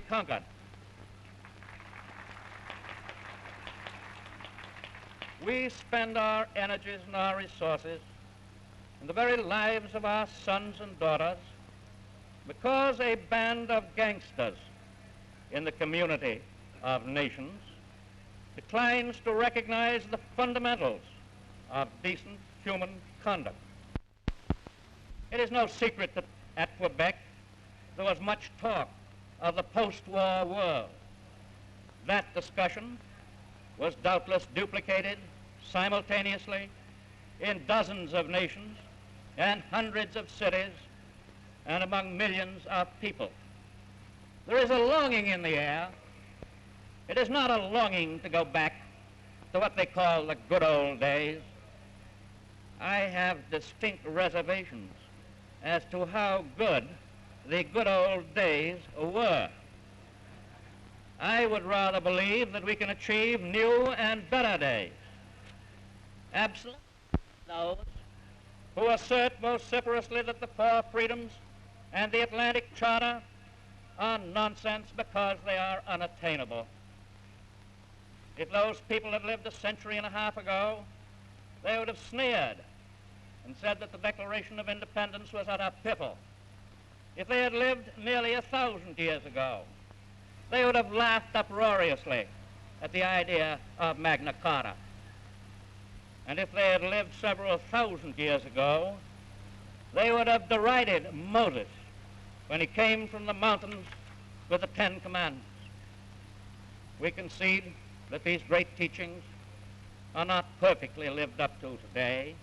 conquered. We spend our energies and our resources and the very lives of our sons and daughters because a band of gangsters in the community of nations declines to recognize the fundamentals of decent human conduct. It is no secret that at Quebec there was much talk of the post-war world. That discussion was doubtless duplicated simultaneously in dozens of nations and hundreds of cities and among millions of people. There is a longing in the air. It is not a longing to go back to what they call the good old days. I have distinct reservations as to how good the good old days were. I would rather believe that we can achieve new and better days. Absolutely those who assert vociferously that the four freedoms and the Atlantic Charter are nonsense because they are unattainable. If those people had lived a century and a half ago, they would have sneered and said that the Declaration of Independence was utter piffle. If they had lived nearly 1,000 years ago, they would have laughed uproariously at the idea of Magna Carta. And if they had lived several thousand years ago, they would have derided Moses when he came from the mountains with the Ten Commandments. We concede that these great teachings are not perfectly lived up to today,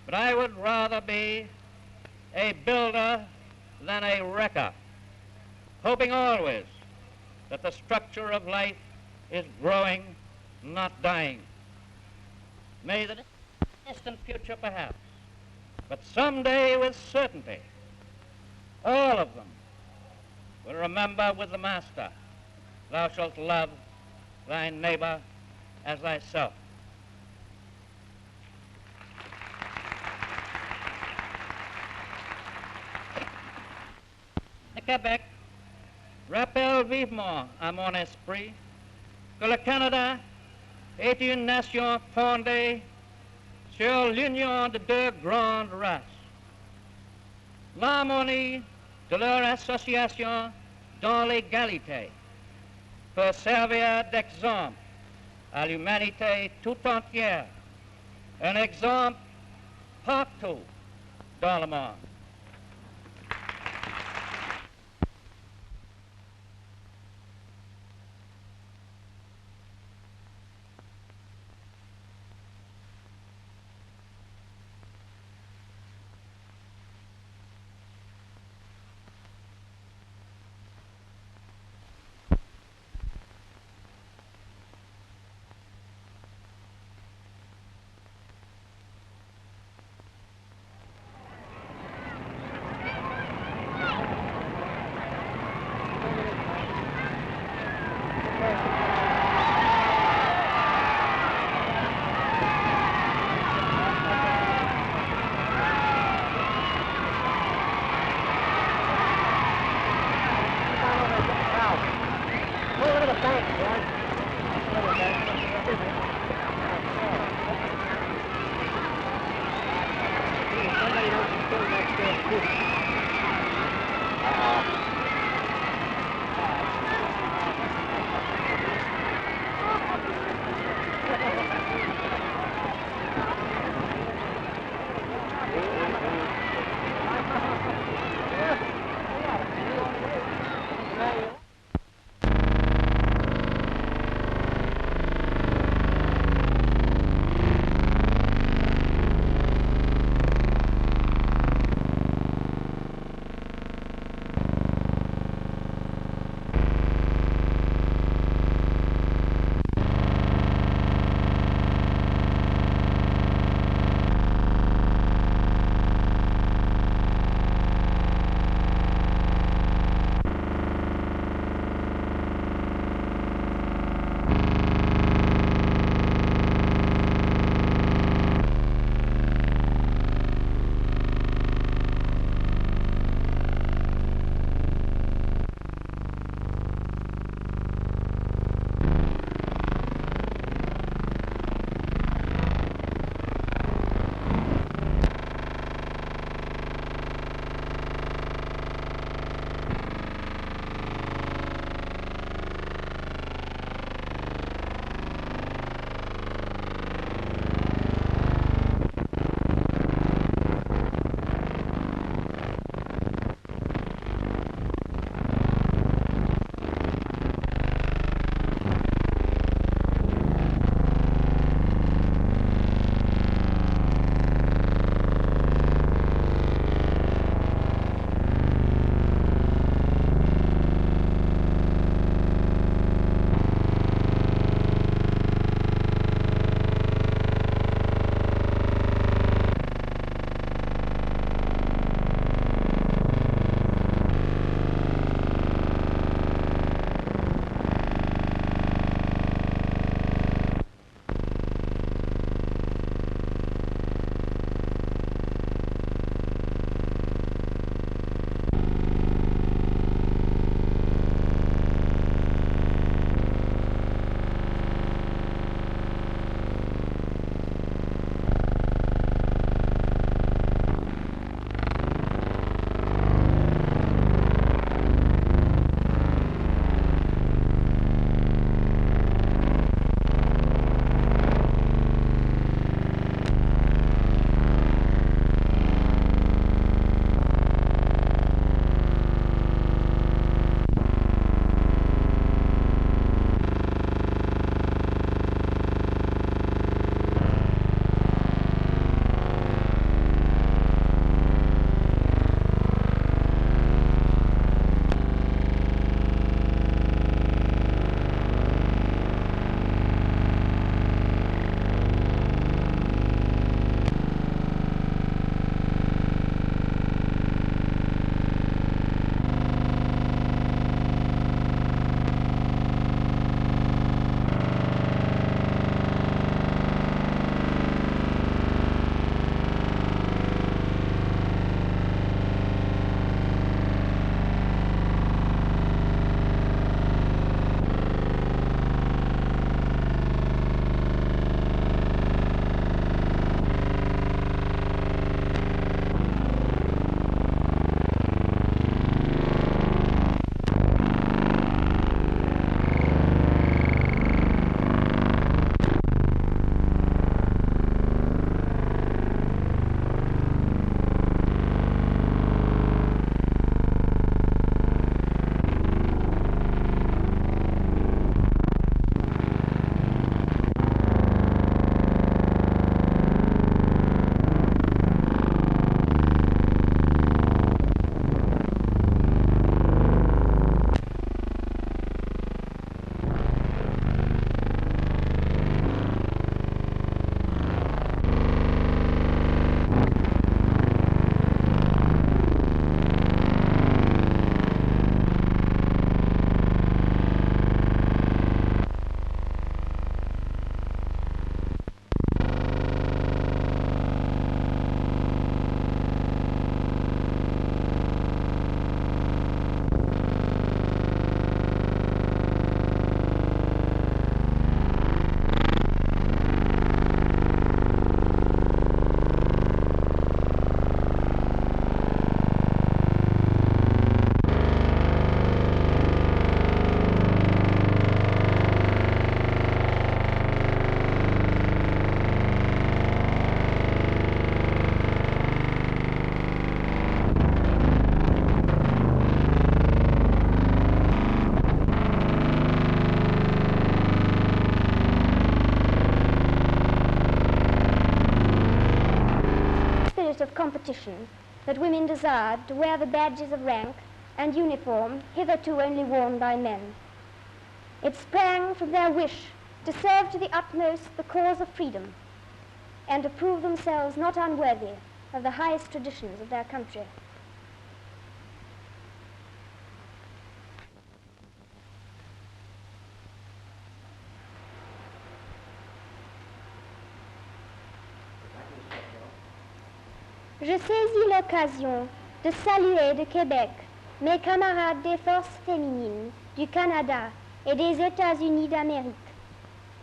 but I would rather be a builder than a wrecker, hoping always that the structure of life is growing, not dying. May the distant future perhaps, but someday with certainty, all of them will remember with the Master, thou shalt love thy neighbor as thyself. Le Québec rappelle vivement à mon esprit que le Canada est une nation fondée sur l'union de deux grandes races. L'harmonie de leur association dans l'égalité peut servir d'exemple à l'humanité tout entière, un exemple partout dans le monde. competition that women desired to wear the badges of rank and uniform hitherto only worn by men. It sprang from their wish to serve to the utmost the cause of freedom and to prove themselves not unworthy of the highest traditions of their country. Je saisis l'occasion de saluer de Québec mes camarades des forces féminines du Canada et des États-Unis d'Amérique,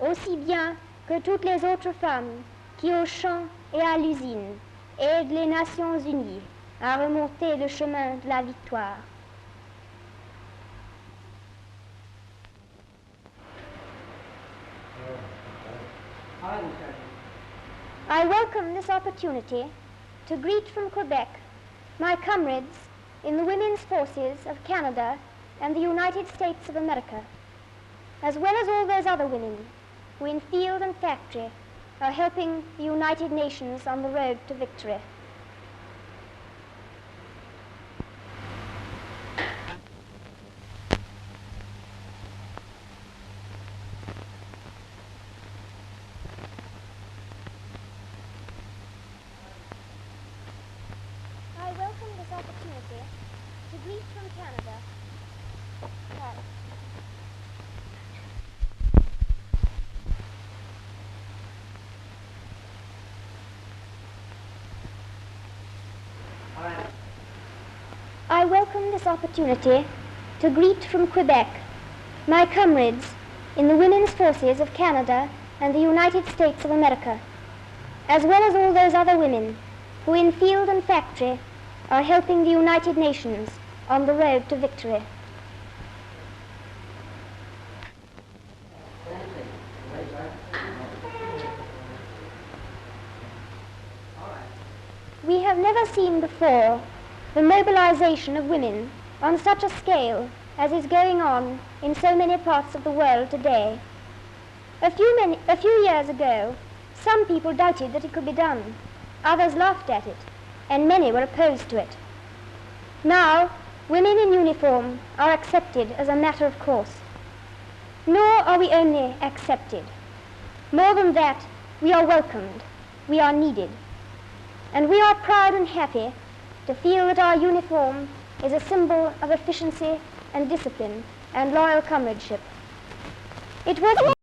aussi bien que toutes les autres femmes qui au champ et à l'usine aident les Nations Unies à remonter le chemin de la victoire. I welcome this opportunity to greet from Quebec my comrades in the women's forces of Canada and the United States of America, as well as all those other women who in field and factory are helping the United Nations on the road to victory. I welcome this opportunity to greet from Canada. I welcome this opportunity to greet from Quebec my comrades in the women's forces of Canada and the United States of America, as well as all those other women who in field and factory are helping the United Nations on the road to victory. We have never seen before the mobilization of women on such a scale as is going on in so many parts of the world today. A few years ago, some people doubted that it could be done. Others laughed at it, and many were opposed to it. Now, women in uniform are accepted as a matter of course. Nor are we only accepted. More than that, we are welcomed, we are needed. And we are proud and happy to feel that our uniform is a symbol of efficiency and discipline and loyal comradeship. It was